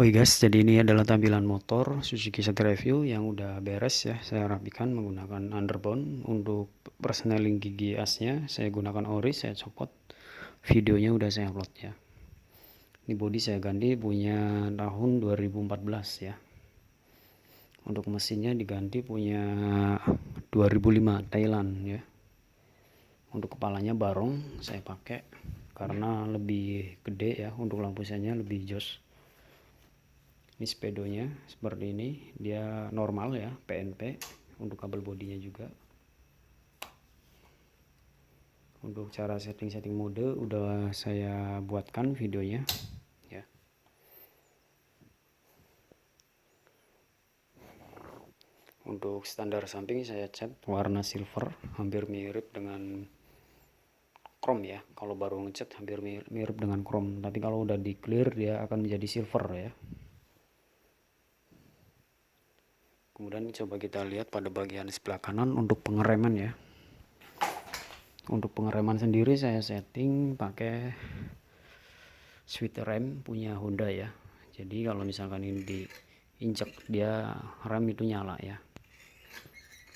Oke guys, jadi ini adalah tampilan motor Suzuki Review yang udah beres ya. Saya rapikan menggunakan underbone. Untuk persneling gigi asnya saya gunakan ori, saya copot. Videonya udah saya upload ya. Ini bodi saya ganti punya tahun 2014 ya. Untuk mesinnya diganti punya 2005 Thailand ya. Untuk kepalanya barong saya pakai karena lebih gede ya. Untuk lampu senya lebih jos. Ini speedonya seperti ini, dia normal ya, PNP. Untuk kabel bodinya juga. Untuk cara setting mode udah saya buatkan videonya ya. Untuk standar samping saya cat warna silver, hampir mirip dengan chrome ya. Kalau baru ngecat hampir mirip dengan chrome, tapi kalau udah di clear dia akan menjadi silver ya. Kemudian coba kita lihat pada bagian sebelah kanan untuk pengereman ya. Untuk pengereman sendiri saya setting pakai switch rem punya Honda ya. Jadi kalau misalkan ini diinjak dia rem itu nyala ya.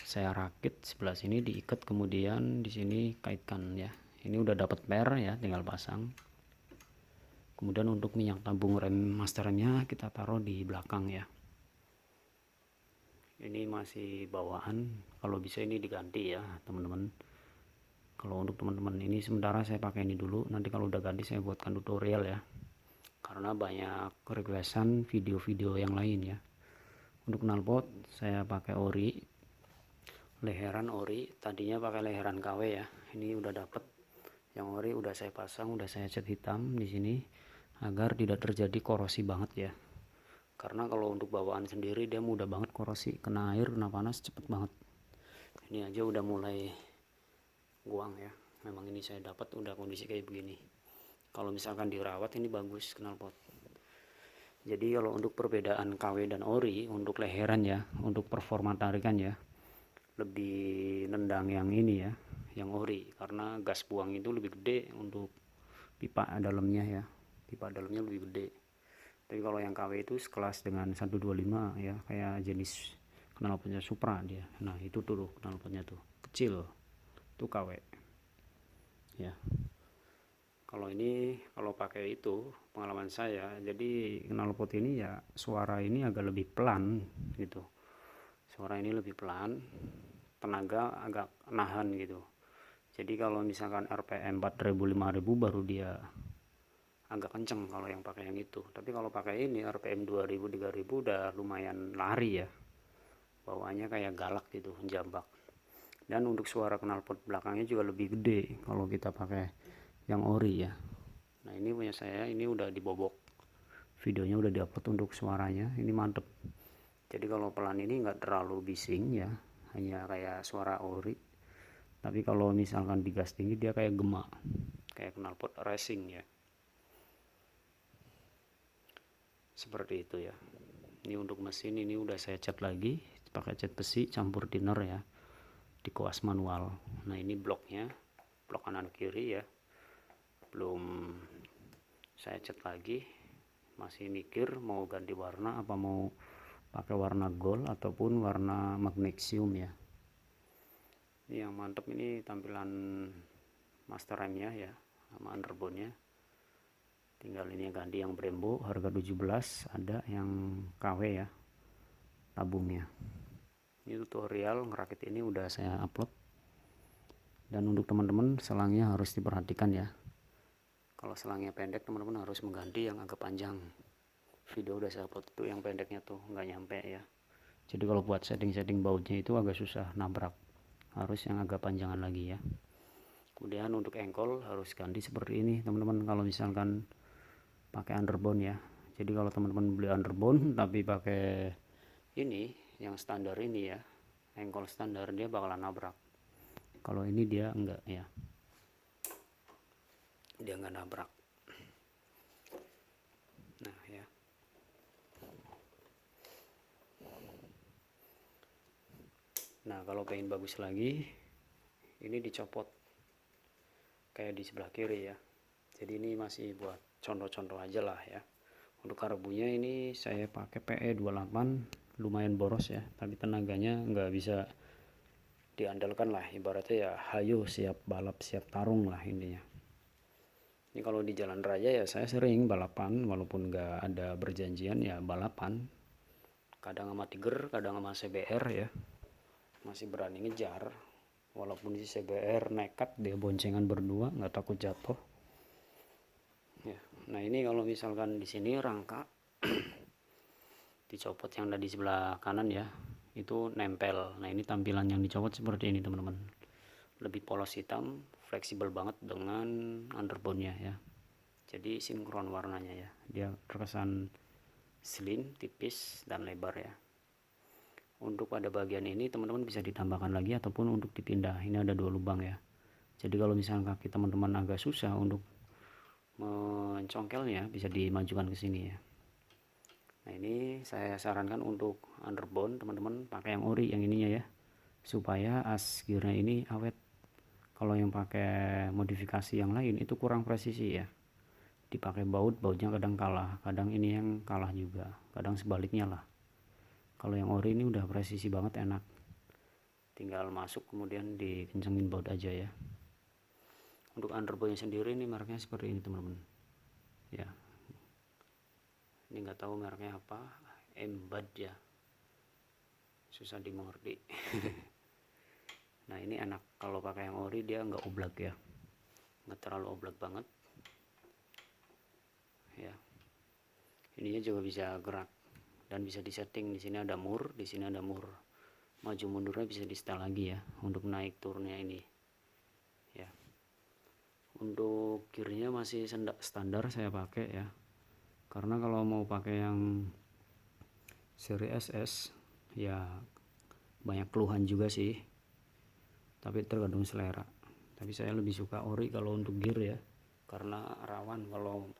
Saya rakit sebelah sini diikat, kemudian di sini kaitkan ya. Ini udah dapat per ya, tinggal pasang. Kemudian untuk minyak tabung rem master remnya kita taruh di belakang ya. Ini masih bawaan, kalau bisa ini diganti ya teman-teman. Kalau untuk teman-teman ini sementara saya pakai ini dulu, nanti kalau udah ganti saya buatkan tutorial ya, karena banyak requestan video-video yang lain ya. Untuk knalpot saya pakai ori, leheran ori, tadinya pakai leheran KW ya. Ini udah dapet yang ori, udah saya pasang, udah saya cat hitam di sini agar tidak terjadi korosi banget ya. Karena kalau untuk bawaan sendiri dia mudah banget korosi, kena air, kena panas cepet banget. Ini aja udah mulai guang ya. Memang ini saya dapat udah kondisi kayak begini. Kalau misalkan dirawat ini bagus knalpot. Jadi kalau untuk perbedaan KW dan ori untuk leheran ya, untuk performa tarikan ya, lebih nendang yang ini ya, yang ori, karena gas buang itu lebih gede untuk pipa dalamnya ya. Pipa dalamnya lebih gede. Tapi kalau yang KW itu sekelas dengan 125 ya, kayak jenis knalpotnya Supra dia. Nah itu tuh knalpotnya tuh kecil, itu KW ya. Kalau ini kalau pakai itu pengalaman saya, jadi knalpot ini ya suara ini agak lebih pelan gitu. Suara ini lebih pelan, tenaga agak nahan gitu. Jadi kalau misalkan RPM 4000 5000 baru dia agak kenceng kalau yang pakai yang itu. Tapi kalau pakai ini RPM 2000 3000 udah lumayan lari ya. Bawaannya kayak galak gitu, jambak. Dan untuk suara knalpot belakangnya juga lebih gede kalau kita pakai yang ori ya. Nah ini punya saya, ini udah dibobok, videonya udah diupload untuk suaranya. Ini mantep. Jadi kalau pelan ini nggak terlalu bising ya, hanya kayak suara ori. Tapi kalau misalkan digas tinggi dia kayak gemak, kayak knalpot racing ya. Seperti itu ya. Ini untuk mesin ini udah saya cat lagi pakai cat besi campur thinner ya, di kuas manual. Nah ini bloknya, blok kanan kiri ya, belum saya cat lagi, masih mikir mau ganti warna apa mau pakai warna gold ataupun warna magnesium ya. Ini yang mantep, ini tampilan master remnya ya sama underbone nya. Tinggal ini ganti yang Brembo harga 17, ada yang KW ya tabungnya. Ini tutorial ngerakit ini udah saya upload. Dan untuk teman-teman selangnya harus diperhatikan ya. Kalau selangnya pendek teman-teman harus mengganti yang agak panjang. Video udah saya upload tuh yang pendeknya tuh nggak nyampe ya. Jadi kalau buat setting bautnya itu agak susah nabrak. Harus yang agak panjangan lagi ya. Kemudian untuk engkol harus ganti seperti ini teman-teman kalau misalkan pakai underbone ya. Jadi kalau teman-teman beli underbone tapi pakai ini yang standar ini ya, engkol standar, dia bakalan nabrak. Kalau ini dia enggak ya, dia enggak nabrak. Nah ya, nah kalau pengen bagus lagi ini dicopot kayak di sebelah kiri ya. Jadi ini masih buat contoh-contoh aja lah ya, Untuk karbunya ini saya pakai PE28, lumayan boros ya, tapi tenaganya nggak bisa diandalkan lah, ibaratnya ya hayo siap balap siap tarung lah intinya. Ini kalau di jalan raya ya saya sering balapan, walaupun nggak ada berjanjian ya balapan, kadang sama Tiger, kadang sama CBR ya, masih berani ngejar. Walaupun si CBR nekat, dia boncengan berdua nggak takut jatuh ya. Nah ini kalau misalkan di sini rangka dicopot yang ada di sebelah kanan ya, itu nempel. Nah ini tampilan yang dicopot seperti ini teman-teman, lebih polos hitam, fleksibel banget dengan underbone-nya ya, jadi sinkron warnanya ya, dia terkesan slim, tipis, dan lebar ya. Untuk pada bagian ini teman-teman bisa ditambahkan lagi ataupun untuk dipindah. Ini ada 2 lubang ya, jadi kalau misalnya kaki teman-teman agak susah untuk mencongkelnya, bisa dimajukan ke sini ya. Nah ini saya sarankan untuk underbone teman-teman pakai yang ori, yang ininya ya, supaya as gearnya ini awet. Kalau yang pakai modifikasi yang lain itu kurang presisi ya, dipakai bautnya kadang kalah, kadang ini yang kalah juga, kadang sebaliknya lah. Kalau yang ori ini udah presisi banget, enak, tinggal masuk kemudian dikencengin baut aja ya. Untuk underbone sendiri ini mereknya seperti ini teman-teman ya, ini nggak tahu mereknya apa, Embad ya, susah dimengerti. Nah ini enak, kalau pakai yang ori dia nggak oblak ya, nggak terlalu oblak banget ya. Ininya juga bisa gerak dan bisa disetting. Di sini ada mur, di sini ada mur, maju mundurnya bisa di setel lagi ya untuk naik turunnya ini ya. Untuk gearnya masih standar saya pakai ya, karena kalau mau pakai yang seri SS ya banyak keluhan juga sih, tapi tergantung selera. Tapi saya lebih suka ori kalau untuk gear ya, karena rawan kalau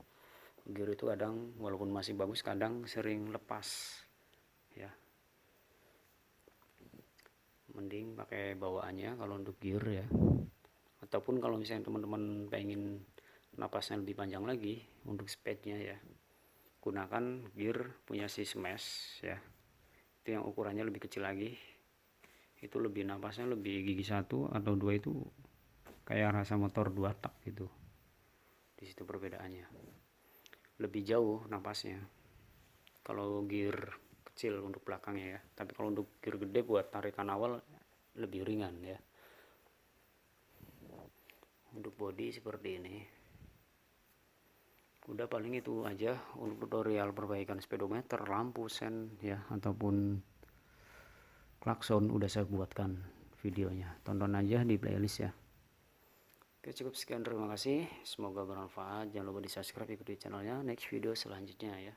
gear itu kadang walaupun masih bagus kadang sering lepas ya. Mending pakai bawaannya kalau untuk gear ya. Ataupun kalau misalnya teman-teman pengen napasnya lebih panjang lagi untuk speednya ya, gunakan gear punya si Smash ya, itu yang ukurannya lebih kecil lagi, itu lebih napasnya lebih gigi 1 atau 2, itu kayak rasa motor 2 tak gitu. Di situ perbedaannya, lebih jauh napasnya kalau gear kecil untuk belakangnya ya, tapi kalau untuk gear gede buat tarikan awal lebih ringan ya. Untuk body seperti ini. Udah paling itu aja untuk tutorial perbaikan speedometer, lampu sen ya, ataupun klakson udah saya buatkan videonya. Tonton aja di playlist ya. Oke cukup sekian, terima kasih, semoga bermanfaat. Jangan lupa di subscribe, ikuti channelnya. Next video selanjutnya ya.